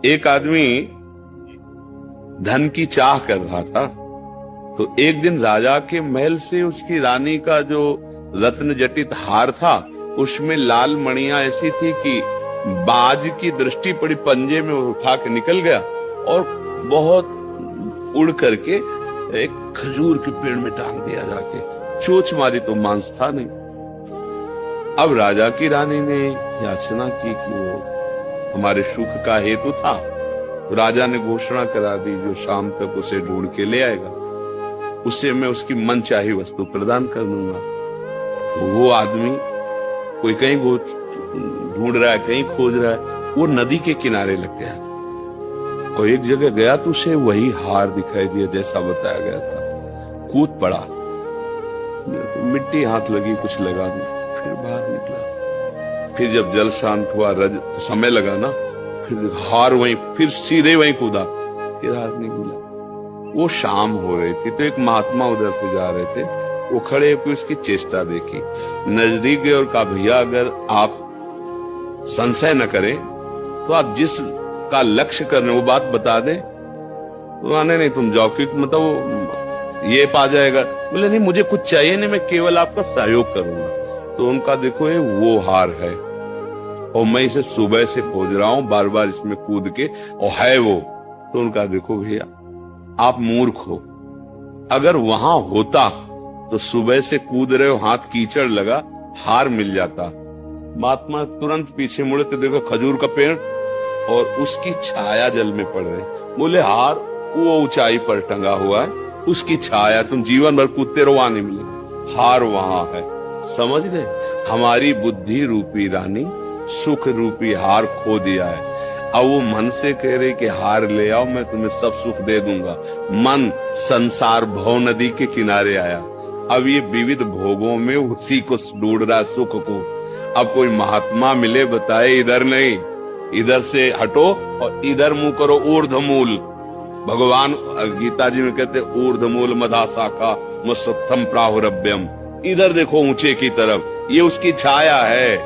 एक आदमी धन की चाह कर रहा था, तो एक दिन राजा के महल से उसकी रानी का जो रत्न जटित हार था, उसमें लाल मणियां ऐसी थी कि बाज की दृष्टि पड़ी, पंजे में उठा के निकल गया और बहुत उड़ करके एक खजूर के पेड़ में टांग दिया जाके। चोंच मारी तो मांस था नहीं। अब राजा की रानी ने याचना की कि वो हमारे सुख का हेतु था। राजा ने घोषणा करा दी, जो शाम तक उसे ढूंढ के ले आएगा उसे मैं उसकी मनचाही वस्तु प्रदान कर दूंगा। वो आदमी कोई कहीं ढूंढ रहा है, कहीं खोज रहा है, वो नदी के किनारे लग गया और एक जगह गया तो उसे वही हार दिखाई दिया जैसा बताया गया था। कूद पड़ा, मिट्टी हाथ लगी, कुछ लगा नहीं, फिर बाहर निकला। फिर जब जल शांत हुआ, तो समय लगा ना, फिर हार वहीं, फिर सीधे वहीं कूदा, फिर हार नहीं मिला। वो शाम हो रही थी तो एक महात्मा उधर से जा रहे थे, वो खड़े होकर उसकी चेष्टा देखी, नजदीक गए और कहा, भैया अगर आप संशय न करें तो आप जिस का लक्ष्य कर रहे वो बात बता दें। तो आने नहीं, तुम जाओ, क्योंकि मतलब ये पा जाएगा। बोले नहीं, मुझे कुछ चाहिए नहीं, मैं केवल आपका सहयोग करूंगा। तो उनका देखो ये वो हार है और मैं इसे सुबह से खोज रहा हूं, बार बार इसमें कूद के, और है वो। तो उनका देखो भैया आप मूर्ख हो, अगर वहां होता तो सुबह से कूद रहे हो, हाथ कीचड़ लगा, हार मिल जाता। महात्मा तुरंत पीछे मुड़े तो देखो खजूर का पेड़ और उसकी छाया जल में पड़ रही। बोले हार वो ऊंचाई पर टंगा हुआ है, उसकी छाया तुम जीवन भर कूदते रहो, वहां नहीं मिलेगी, हार वहां है। समझ गए? हमारी बुद्धि रूपी रानी सुख रूपी हार खो दिया है। अब वो मन से कह रहे कि हार ले आओ, मैं तुम्हें सब सुख दे दूंगा। मन संसार भव नदी के किनारे आया, अब ये विविध भोगों में उसी को ढूंढ रहा, सुख को। अब कोई महात्मा मिले बताए इधर नहीं, इधर से हटो और इधर मुंह करो, ऊर्ध्वमूल। भगवान गीता जी में कहते ऊर्ध्वमूल मधा शाखा मुसत्थम प्राहुरभ्यम, इधर देखो ऊंचे की तरफ, ये उसकी छाया है।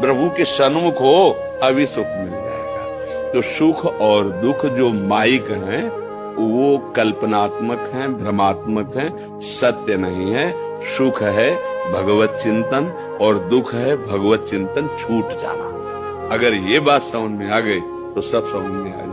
प्रभु के सन्मुख हो, अभी सुख मिल जाएगा। तो सुख और दुख जो माइक हैं वो कल्पनात्मक हैं, भ्रमात्मक हैं, सत्य नहीं है। सुख है भगवत चिंतन और दुख है भगवत चिंतन छूट जाना। अगर ये बात समझ में आ गई तो सब समझ में आ जाए।